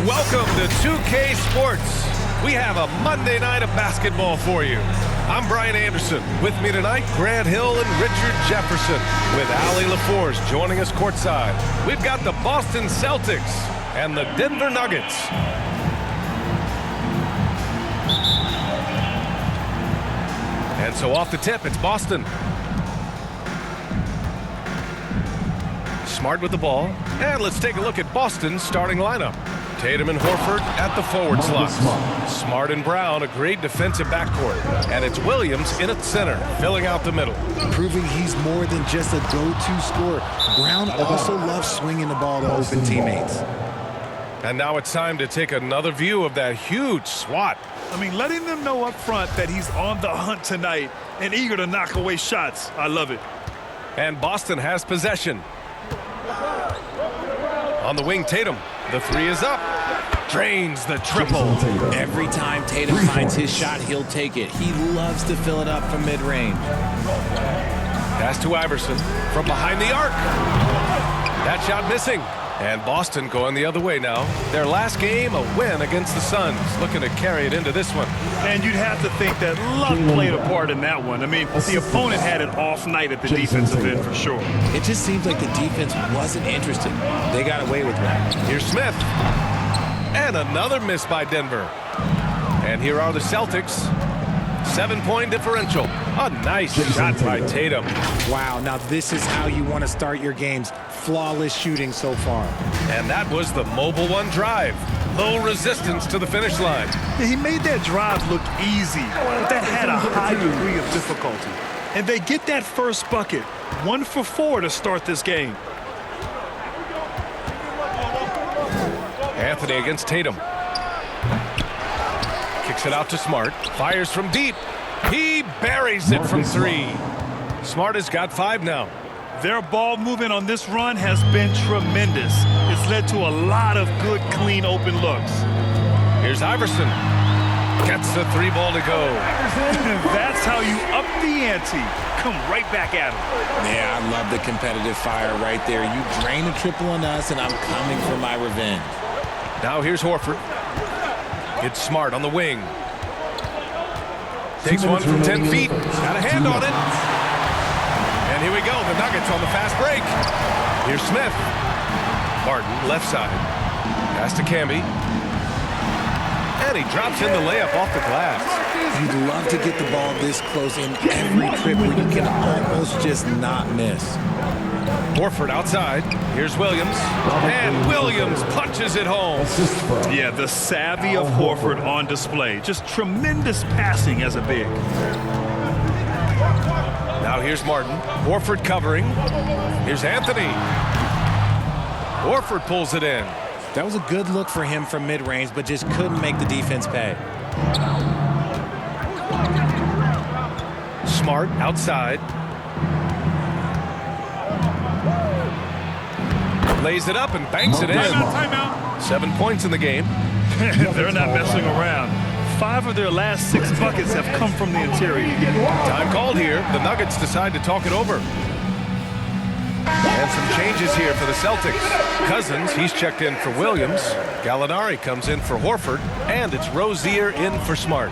Welcome to 2K Sports. We have a Monday night of basketball for you. I'm Brian Anderson. With me tonight, Grant Hill and Richard Jefferson, with Allie LaForce joining us courtside. We've got the Boston Celtics and the Denver Nuggets. And so off the tip, it's Boston. Smart with the ball. And let's take a look at Boston's starting lineup. Tatum and Horford at the forward slots. Smart and Brown, a great defensive backcourt. And it's Williams in at center, filling out the middle. Proving he's more than just a go-to scorer. Brown also loves swinging the ball to open teammates. And now it's time to take another view of that huge swat. I mean, letting them know up front that he's on the hunt tonight and eager to knock away shots. I love it. And Boston has possession. On the wing, Tatum. The three is up. Drains the triple. Every time Tatum finds his shot, he'll take it. He loves to fill it up from mid-range. Pass to Iverson from behind the arc. That shot missing. And Boston going the other way now. Their last game, a win against the Suns. Looking to carry it into this one. And you'd have to think that luck played a part in that one. I mean, the opponent had an off night at the defensive end for sure. It just seems like the defense wasn't interested. They got away with one. Here's Smith. And another miss by Denver. And here are the Celtics. 7-point differential. A nice shot by Tatum. Wow, now this is how you want to start your games. Flawless shooting so far. And that was the Mobile One drive. Low resistance to the finish line. Yeah, he made that drive look easy, but that had a high degree of difficulty. And they get that first bucket. 1 for 4 to start this game. Anthony against Tatum. Kicks it out to Smart. Fires from deep. He buries it from three. Smart has got 5 now. Their ball movement on this run has been tremendous. It's led to a lot of good, clean, open looks. Here's Iverson. Gets the 3 ball to go. That's how you up the ante. Come right back at him. Yeah, I love the competitive fire right there. You drain a triple on us, and I'm coming for my revenge. Now here's Horford. It's Smart on the wing. Takes one from 10 feet. Got a hand on it. And here we go. The Nuggets on the fast break. Here's Smith. Martin, left side. Pass to Camby. And he drops in the layup off the glass. You'd love to get the ball this close in every trip where you can almost just not miss. Horford outside. Here's Williams. And Williams punches it home. Yeah, the savvy of Horford on display. Just tremendous passing as a big. Now here's Martin. Horford covering. Here's Anthony. Horford pulls it in. That was a good look for him from mid-range, but just couldn't make the defense pay. Smart outside. Lays it up and banks it in. Timeout. 7 points in the game. They're not messing around. 5 of their last 6 buckets have come from the interior. Time called here. The Nuggets decide to talk it over. And some changes here for the Celtics. Cousins, he's checked in for Williams. Gallinari comes in for Horford. And it's Rozier in for Smart.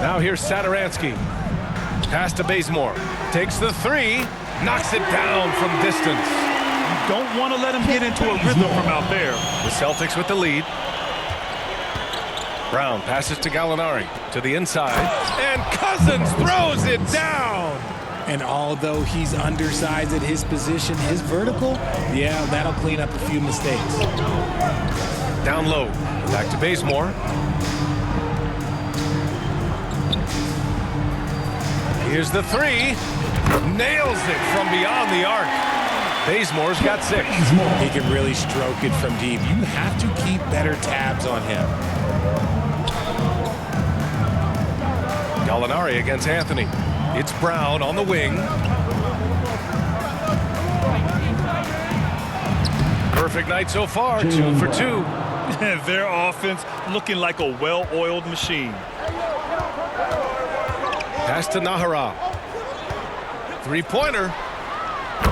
Now here's Satoransky. Pass to Bazemore. Takes the 3. Knocks it down from distance. You don't want to let him get into a rhythm from out there. The Celtics with the lead. Brown passes to Gallinari to the inside. And Cousins throws it down. And although he's undersized at his position, his vertical, yeah, that'll clean up a few mistakes. Down low. Back to Bazemore. Here's the 3. Nails it from beyond the arc. Bazemore's got 6. He can really stroke it from deep. You have to keep better tabs on him. Gallinari against Anthony. It's Brown on the wing. Perfect night so far, 2 for 2. Their offense looking like a well-oiled machine. Pass to Nahara. 3-pointer.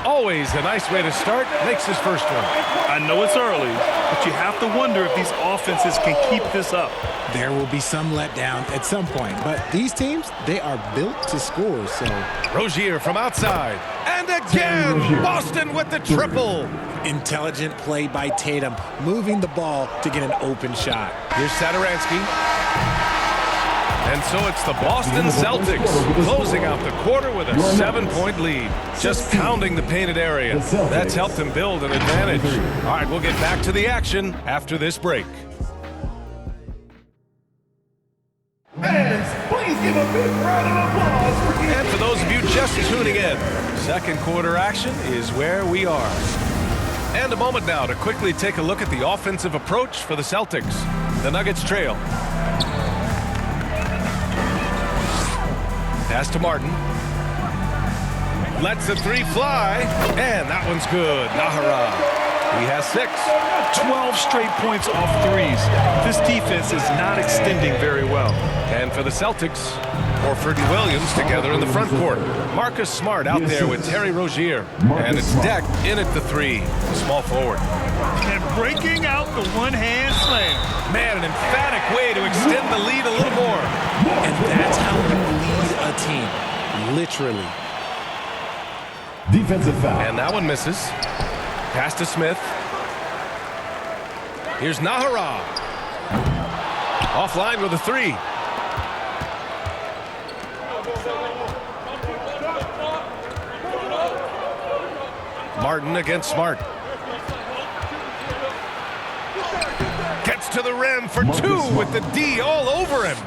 Always a nice way to start. Makes his first one. I know it's early, but you have to wonder if these offenses can keep this up. There will be some letdown at some point, but these teams, they are built to score, so. Rozier from outside. And again, Boston with the triple. Intelligent play by Tatum, moving the ball to get an open shot. Here's Satoransky. And so it's the Boston Celtics closing out the quarter with a 7-point lead. Just pounding the painted area. That's helped them build an advantage. All right, we'll get back to the action after this break. Fans, please give a big round of applause for you. And for those of you just tuning in, second quarter action is where we are. And a moment now to quickly take a look at the offensive approach for the Celtics. The Nuggets trail. Pass to Martin. Lets the three fly. And that one's good. Nahara. He has 6. 12 straight points off threes. This defense is not extending very well. And for the Celtics, Horford and Williams together in the front court. Marcus Smart out there with Terry Rozier. And it's Deck in at the 3, small forward. And breaking out the one-hand slam. Man, an emphatic way to extend the lead a little more. And that's how you lead a team, literally. Defensive foul. And that one misses. Pass to Smith. Here's Nahara. Offline with a 3. Martin against Smart. Gets to the rim for 2 with the D all over him.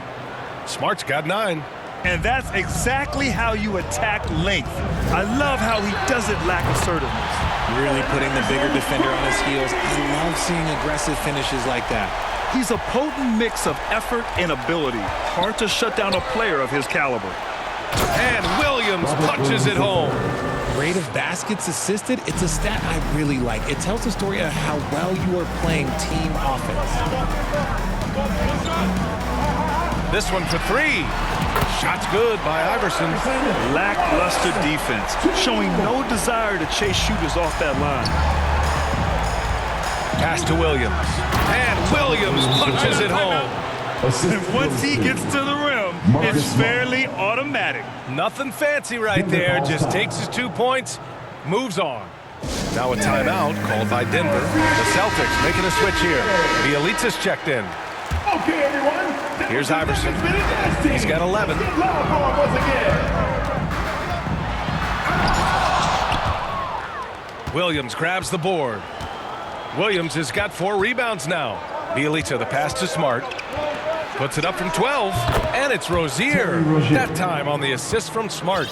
Smart's got 9. And that's exactly how you attack length. I love how he doesn't lack assertiveness. Really putting the bigger defender on his heels. I love seeing aggressive finishes like that. He's a potent mix of effort and ability. Hard to shut down a player of his caliber. And Williams punches it home. Rate of baskets assisted, it's a stat I really like. It tells the story of how well you are playing team offense. This one for 3. Shot's good by Iverson. Lackluster defense, showing no desire to chase shooters off that line. Pass to Williams. And Williams punches it home. And once he gets to the rim, it's fairly automatic. Nothing fancy right there. Just takes his 2 points, moves on. Now a timeout called by Denver. The Celtics making a switch here. Bielitsa's checked in. Okay, everyone. Here's Iverson. He's got 11. Williams grabs the board. Williams has got 4 rebounds now. Bielitsa, the pass to Smart. Puts it up from 12. And it's Rozier. That time on the assist from Smart.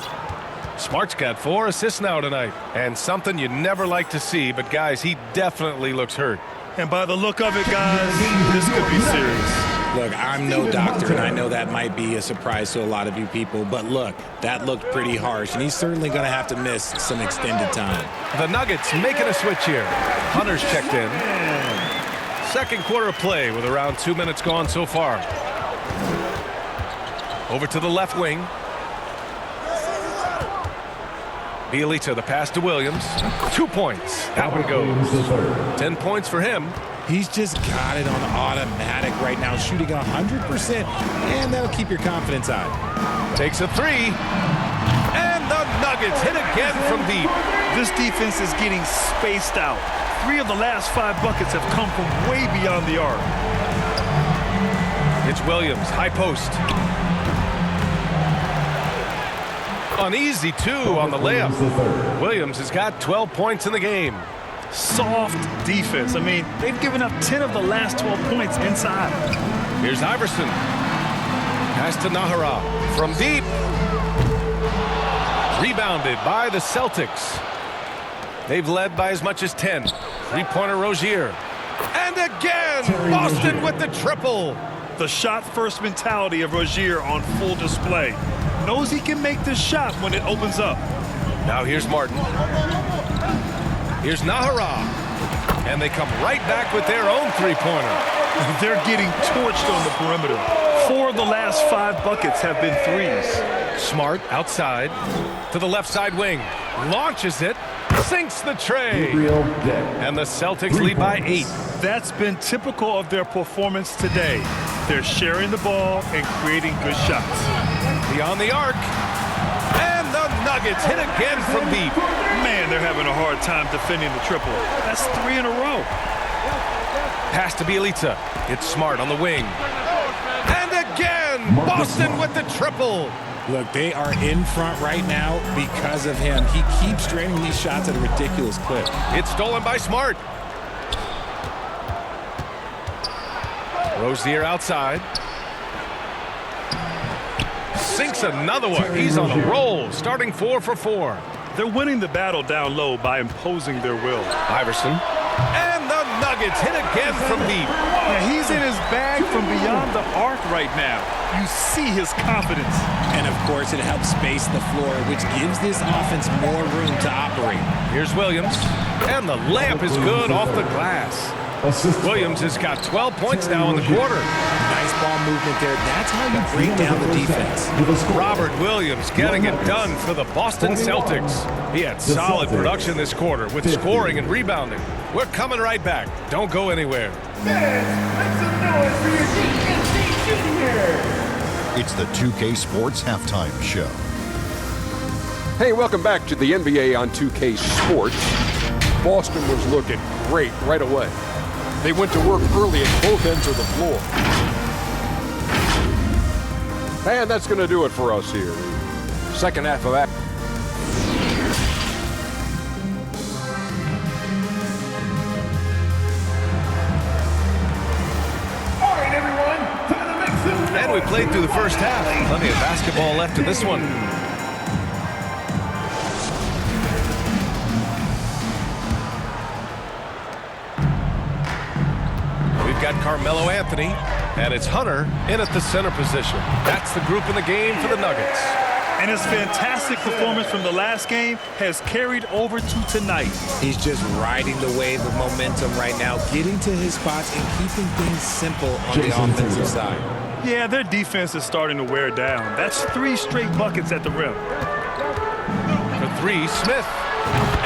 Smart's got 4 assists now tonight. And something you never like to see, but guys, he definitely looks hurt. And by the look of it, guys, this could be serious. Look, I'm no doctor, and I know that might be a surprise to a lot of you people, but look, that looked pretty harsh, and he's certainly going to have to miss some extended time. The Nuggets making a switch here. Hunter's checked in. Second quarter of play with around 2 minutes gone so far. Over to the left wing. Bielitsa, the pass to Williams. 2 points. That one goes. 10 points for him. He's just got it on automatic right now, shooting 100%, and that'll keep your confidence high. Takes a 3. And the Nuggets hit again from deep. This defense is getting spaced out. 3 of the last 5 buckets have come from way beyond the arc. It's Williams, high post. Uneasy, 2 on the layup. Williams has got 12 points in the game. Soft defense. I mean, they've given up 10 of the last 12 points inside. Here's Iverson. Pass to Nahara from deep. Rebounded by the Celtics. They've led by as much as 10. 3-pointer Rozier. And again, Boston with the triple. The shot-first mentality of Rozier on full display. Knows he can make this shot when it opens up. Now here's Martin. Here's Nahara. And they come right back with their own 3-pointer. They're getting torched on the perimeter. 4 of the last 5 buckets have been threes. Smart outside to the left side wing. Launches it. Sinks the tray. And the Celtics lead by 8. That's been typical of their performance today. They're sharing the ball and creating good shots. Beyond the arc. And the Nuggets hit again from deep. Man, they're having a hard time defending the triple. That's 3 in a row. Pass to Bielitsa. It's Smart on the wing. And again, Boston with the triple. Look, they are in front right now because of him. He keeps draining these shots at a ridiculous clip. It's stolen by Smart. Rozier outside. Sinks another one. He's on a roll, starting 4 for 4. They're winning the battle down low by imposing their will. Iverson. And the Nuggets hit again from deep. Yeah, he's in his bag from beyond the arc right now. You see his confidence. And, of course, it helps space the floor, which gives this offense more room to operate. Here's Williams. And the layup is good off the glass. Williams has got 12 points now in the quarter. Nice ball movement there. That's how you break down the defense. Robert Williams getting it done for the Boston Celtics. He had solid production this quarter with scoring and rebounding. We're coming right back. Don't go anywhere. Make some noise for your Junior. It's the 2K Sports Halftime Show. Hey, welcome back to the NBA on 2K Sports. Boston was looking great right away. They went to work early at both ends of the floor. And that's going to do it for us here. Second half of that. All right, everyone, time to make some noise. And we played through the first half. Plenty of basketball left in this one. We've got Carmelo Anthony, and it's Hunter in at the center position. That's the group in the game for the Nuggets. And his fantastic performance from the last game has carried over to tonight. He's just riding the wave of momentum right now, getting to his spots and keeping things simple on the offensive side. Yeah, their defense is starting to wear down. That's 3 straight buckets at the rim. For 3, Smith.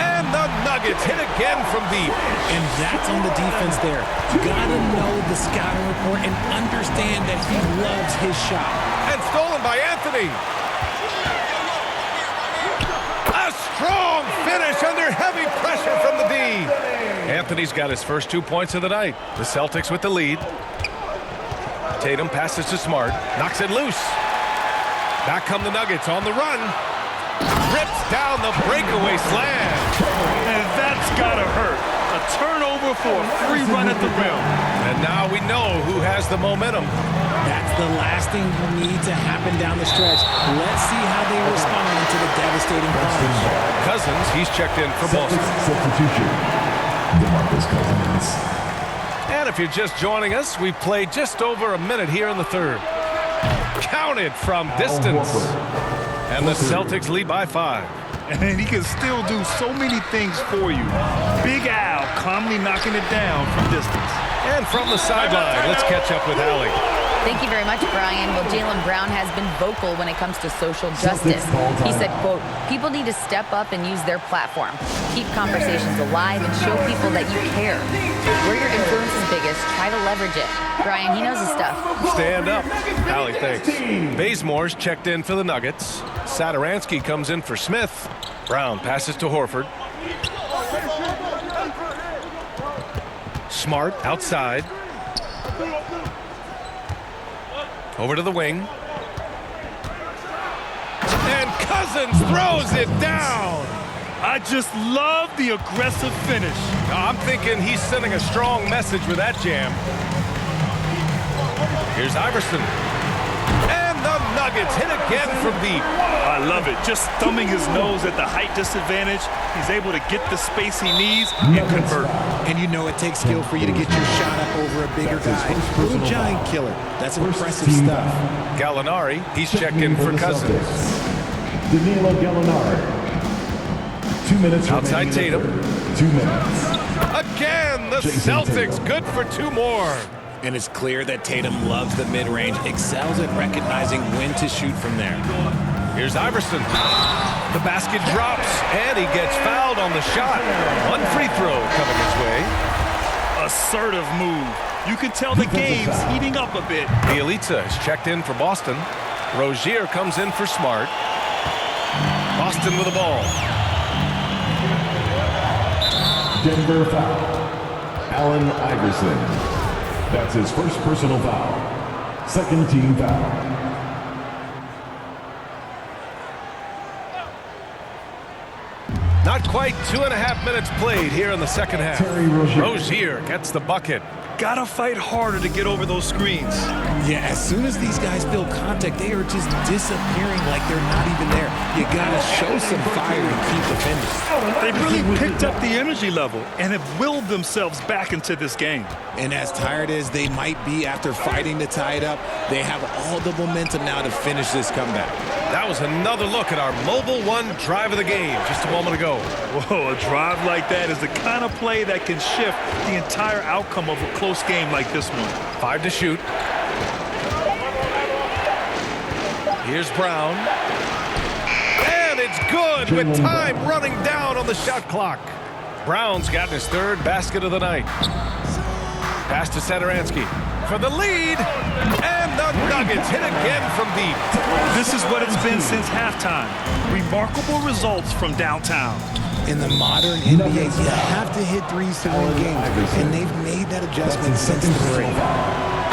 And the Nuggets hit again from deep. And that's on the defense there. You gotta know the scouting report and understand that he loves his shot. And stolen by Anthony. A strong finish under heavy pressure from the D. Anthony's got his first 2 points of the night. The Celtics with the lead. Tatum passes to Smart. Knocks it loose. Back come the Nuggets on the run. Rips down the breakaway slam. And that's gotta hurt. A turnover for a free run at the rim. And now we know who has the momentum. That's the last thing you need to happen down the stretch. Let's see how they respond to the devastating plunge. Cousins, he's checked in for Boston. Substitution. DeMarcus Cousins. And if you're just joining us, we've played just over a minute here in the third. Counted from distance. And the Celtics lead by 5. And he can still do so many things for you. Big Al calmly knocking it down from distance. And from the sideline, let's catch up with Allie. Thank you very much, Brian. Well, Jaylen Brown has been vocal when it comes to social justice. He said, quote, people need to step up and use their platform. Keep conversations alive and show people that you care. Where your influence is biggest, try to leverage it. Brian, he knows his stuff. Stand up. Allie, thanks. Bazemore's checked in for the Nuggets. Satoransky comes in for Smith. Brown passes to Horford. Smart outside. Over to the wing. And Cousins throws it down. I just love the aggressive finish. I'm thinking he's sending a strong message with that jam. Here's Iverson. And the Nuggets hit again from deep. I love it. Just thumbing his nose at the height disadvantage. He's able to get the space he needs and convert. And you know it takes skill for you to get your shot up over a bigger guy. Little giant killer. That's impressive stuff. Gallinari, he's checked in for Cousins. Danilo Gallinari. 2 minutes Outside Tatum. 2 minutes. Again, the Celtics good for 2 more. And it's clear that Tatum loves the mid-range, excels at recognizing when to shoot from there. Here's Iverson. The basket drops, and he gets fouled on the shot. One free throw coming his way. Assertive move. You can tell the game's heating up a bit. Bielitsa is checked in for Boston. Rozier comes in for Smart. Boston with the ball. Denver foul. Allen Iverson. That's his first personal foul. Second team foul. Not quite 2.5 minutes played here in the second half. Rozier gets the bucket. Gotta fight harder to get over those screens. Yeah, as soon as these guys feel contact, they are just disappearing like they're not even there. You gotta show some fire and keep defending. They've really picked up the energy level and have willed themselves back into this game. And as tired as they might be after fighting to tie it up, they have all the momentum now to finish this comeback. That was another look at our Mobile One drive of the game just a moment ago. Whoa, a drive like that is the kind of play that can shift the entire outcome of a close game like this one. 5 to shoot. Here's Brown. And it's good with time running down on the shot clock. Brown's gotten his third basket of the night. Pass to Satoransky for the lead. And the Nuggets hit again from deep. This is what it's been since halftime. Remarkable results from downtown. In the modern NBA, you have to hit threes to win games, and they've made that adjustment since the break.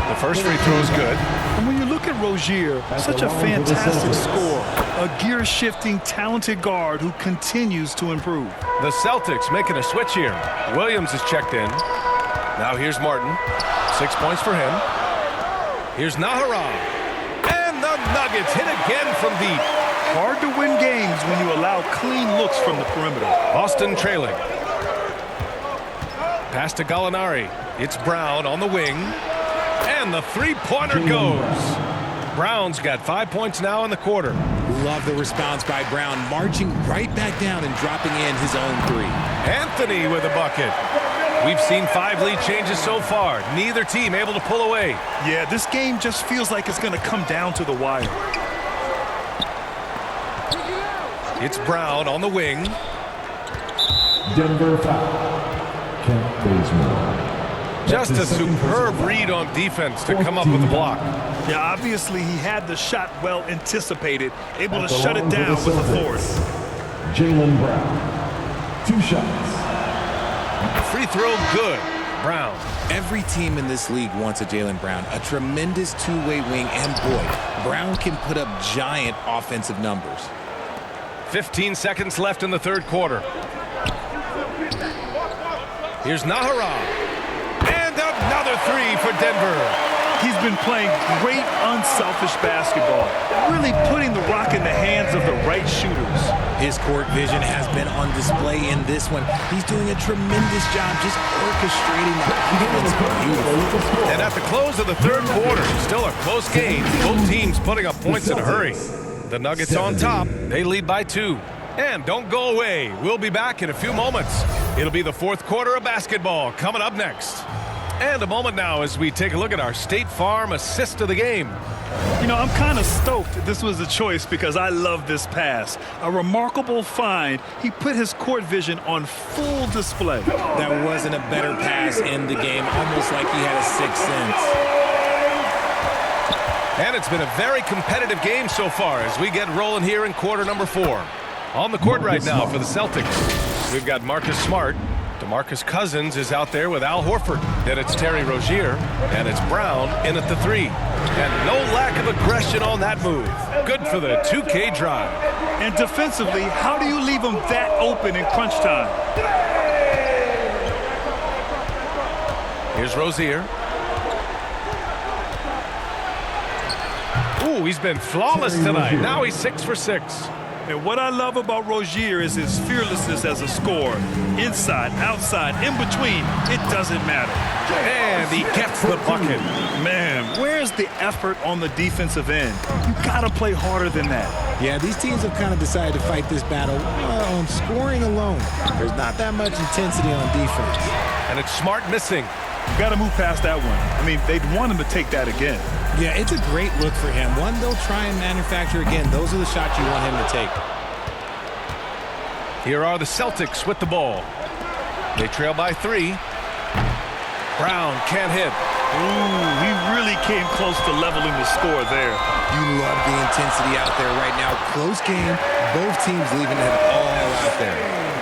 The first free throw is good. And when you look at Rozier, such a fantastic scorer, a gear-shifting, talented guard who continues to improve. The Celtics making a switch here. Williams is checked in. Now here's Martin. 6 points for him. Here's Naharam. And the Nuggets hit again from deep. Hard to win games when you allow clean looks from the perimeter. Boston trailing. Pass to Gallinari. It's Brown on the wing. And the three-pointer goes. Brown's got 5 points now in the quarter. Love the response by Brown, marching right back down and dropping in his own three. Anthony with a bucket. We've seen 5 lead changes so far. Neither team able to pull away. Yeah, this game just feels like it's going to come down to the wire. It's Brown on the wing. Denver foul. Kent Bazemore. Just a superb read on defense to come up with the block. Yeah, obviously he had the shot well anticipated, able to shut it down with authority. Jaylen Brown. 2 shots. Free throw good. Brown. Every team in this league wants a Jaylen Brown, a tremendous two-way wing, and boy, Brown can put up giant offensive numbers. 15 seconds left in the third quarter. Here's Naharam. And another three for Denver. He's been playing great, unselfish basketball, really putting the rock in the hands of the right shooters. His court vision has been on display in this one. He's doing a tremendous job just orchestrating that defense. And at the close of the third quarter, still a close game. Both teams putting up points in a hurry. The Nuggets on top. They lead by 2. And don't go away. We'll be back in a few moments. It'll be the fourth quarter of basketball coming up next. And a moment now as we take a look at our State Farm assist of the game. You know, I'm kind of stoked this was a choice because I love this pass. A remarkable find. He put his court vision on full display. That wasn't a better pass in the game, almost like he had a sixth sense. And it's been a very competitive game so far as we get rolling here in quarter number 4. On the court right now for the Celtics, we've got Marcus Smart. DeMarcus Cousins is out there with Al Horford. Then it's Terry Rozier, and it's Brown in at the 3. And no lack of aggression on that move. Good for the 2K drive. And defensively, how do you leave them that open in crunch time? Here's Rozier. Ooh, he's been flawless tonight. Now he's 6 for 6. And what I love about Rozier is his fearlessness as a scorer. Inside, outside, in between, it doesn't matter. And he gets the bucket. Man, where's the effort on the defensive end? You gotta play harder than that. Yeah, these teams have kind of decided to fight this battle on scoring alone. There's not that much intensity on defense. And it's Smart missing. You gotta move past that one. I mean, they'd want him to take that again. Yeah, it's a great look for him. One they'll try and manufacture again. Those are the shots you want him to take. Here are the Celtics with the ball. They trail by 3. Brown can't hit. Ooh, he really came close to leveling the score there. You love the intensity out there right now. Close game. Both teams leaving it all out there.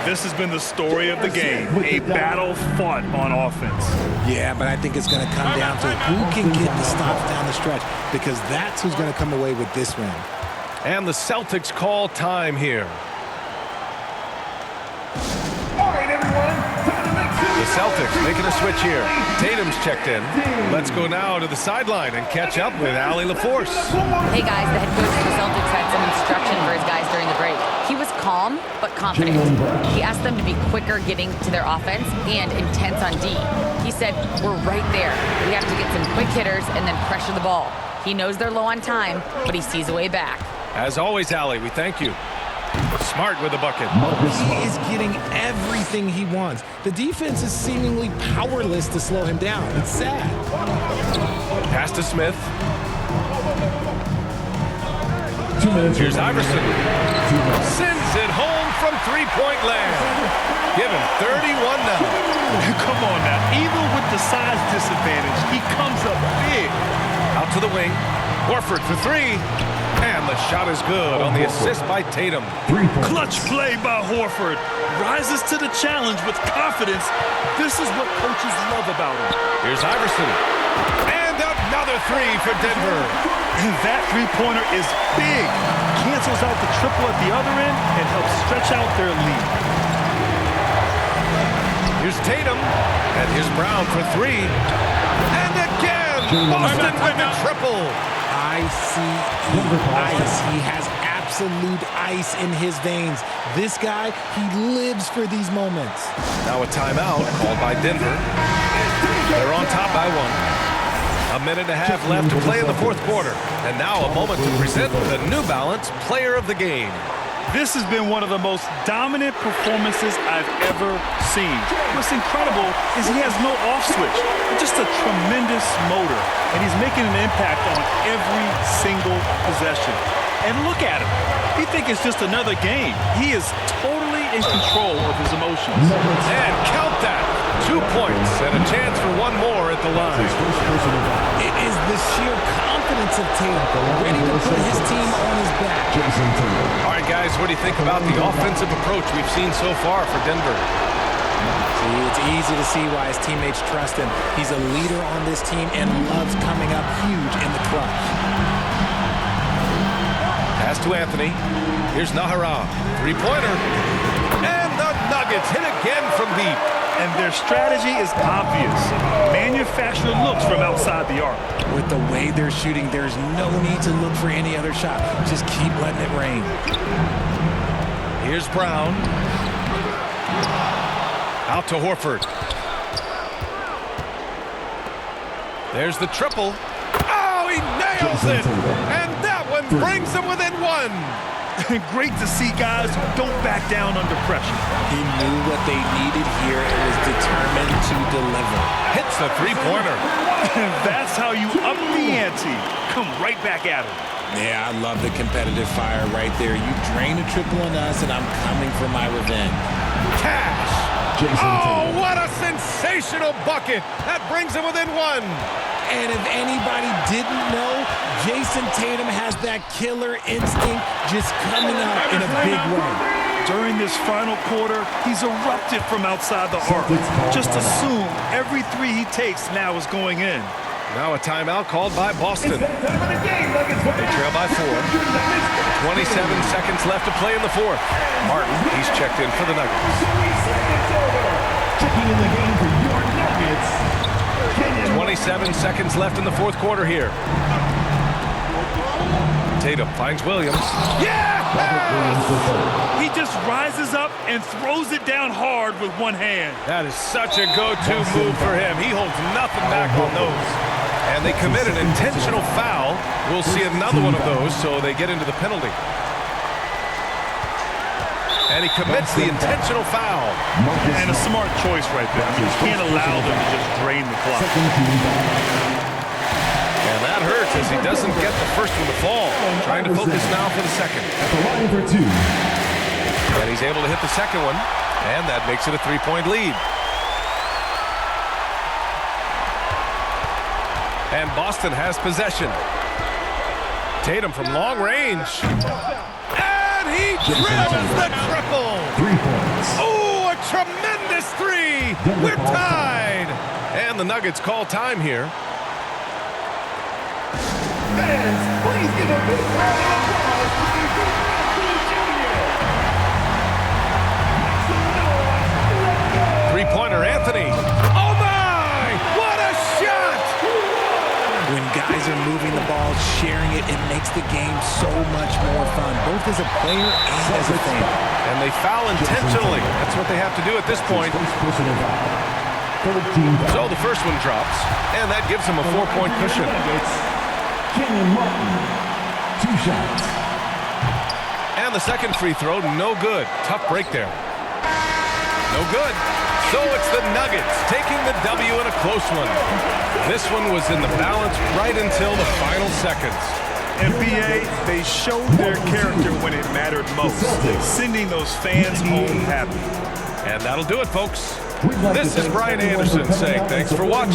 This has been the story of the game. A battle fought on offense. Yeah, but I think it's going to come down to who can get the stops down the stretch, because that's who's going to come away with this win. And the Celtics call time here. All right, everyone. Time to make sure The Celtics making a switch here. Tatum's checked in. Let's go now to the sideline and catch up with Allie LaForce. Hey guys, the head coach of the Celtics had some instruction for his guys during the break. He was calm but confident. He asked them to be quicker getting to their offense and intense on D. He said, we're right there. We have to get some quick hitters and then pressure the ball. He knows they're low on time, but he sees a way back. As always, Allie, we thank you. Smart with the bucket. He is getting everything he wants. The defense is seemingly powerless to slow him down. It's sad. Pass to Smith. 2 minutes. Here's Iverson. 2 minutes. Sends it home from three-point land. Give him 31 now. Come on now. Even with the size disadvantage, he comes up big. Out to the wing. Horford for 3. And the shot is good on the assist by Tatum. 3 points. Clutch play by Horford. Rises to the challenge with confidence. This is what coaches love about him. Here's Iverson. And another 3 for Denver. And that three-pointer is big. Cancels out the triple at the other end and helps stretch out their lead. Here's Tatum. And here's Brown for 3. And again, Boston with the triple. Ice. He has absolute ice in his veins. This guy, he lives for these moments. Now a timeout called by Denver. They're on top by 1. A minute and a half left to play in the fourth quarter. And now a moment to present the New Balance Player of the Game. This has been one of the most dominant performances I've ever seen. What's incredible is he has no off switch, just a tremendous motor, and he's making an impact on every single possession. And look at him. He thinks it's just another game. He is totally in control of his emotions. And count that. 2 points and a chance for one more at the line. It is the sheer confidence of Tatum, ready to put his team on his back. All right, guys, what do you think about the offensive approach we've seen so far for Denver? See, it's easy to see why his teammates trust him. He's a leader on this team and loves coming up huge in the clutch. Pass to Anthony. Here's Nahara. 3-pointer. And the Nuggets hit again from deep. And their strategy is obvious. Manufacture looks from outside the arc. With the way they're shooting, there's no need to look for any other shot. Just keep letting it rain. Here's Brown. Out to Horford. There's the triple. Oh, he nails it! And that one brings them within 1. Great to see guys who don't back down under pressure. He knew what they needed here and was determined to deliver. Hits the 3-pointer. That's how you up the ante. Come right back at him. Yeah, I love the competitive fire right there. You drain a triple on us, and I'm coming for my revenge. Cash. Oh, what a sensational bucket. That brings him within 1. And if anybody didn't know, Jason Tatum has that killer instinct just coming out in a big way. During this final quarter, he's erupted from outside the arc. Just assume every 3 he takes now is going in. Now a timeout called by Boston. It's that time of the game, Nuggets. They trail by 4. 27 seconds left to play in the fourth. Martin, he's checked in for the Nuggets. 3 seconds over. Checking in the game for your Nuggets. 27 seconds left in the fourth quarter here. Tatum finds Williams. Yeah! He just rises up and throws it down hard with one hand. That is such a go-to move for him. He holds nothing back on those. And they commit an intentional foul. We'll see another one of those, so they get into the penalty. And he commits the intentional foul. And a smart choice right there. You can't allow them to just drain the clock. And that hurts as he doesn't get the first one to fall. Trying to focus now for the second. At the line for two. And he's able to hit the second one, and that makes it a 3-point lead. And Boston has possession. Tatum from long range. And he drills the triple. 3 points. Oh, a tremendous three. We're tied. And the Nuggets call time here. Fans, please give a big round of applause to the Junior. Three-pointer Anthony. Oh, my! What a shot! When guys are moving the ball, sharing it, it makes the game so much more fun, both as a player and as a fan. And they foul intentionally. That's what they have to do at this point. So the first one drops, and that gives him a 4-point cushion. Kenyon Martin, 2 shots. And the second free throw, no good. Tough break there. No good. So it's the Nuggets taking the W in a close one. This one was in the balance right until the final seconds. NBA, they showed their character when it mattered most, sending those fans home happy. And that'll do it, folks. This is Brian Anderson saying thanks for watching.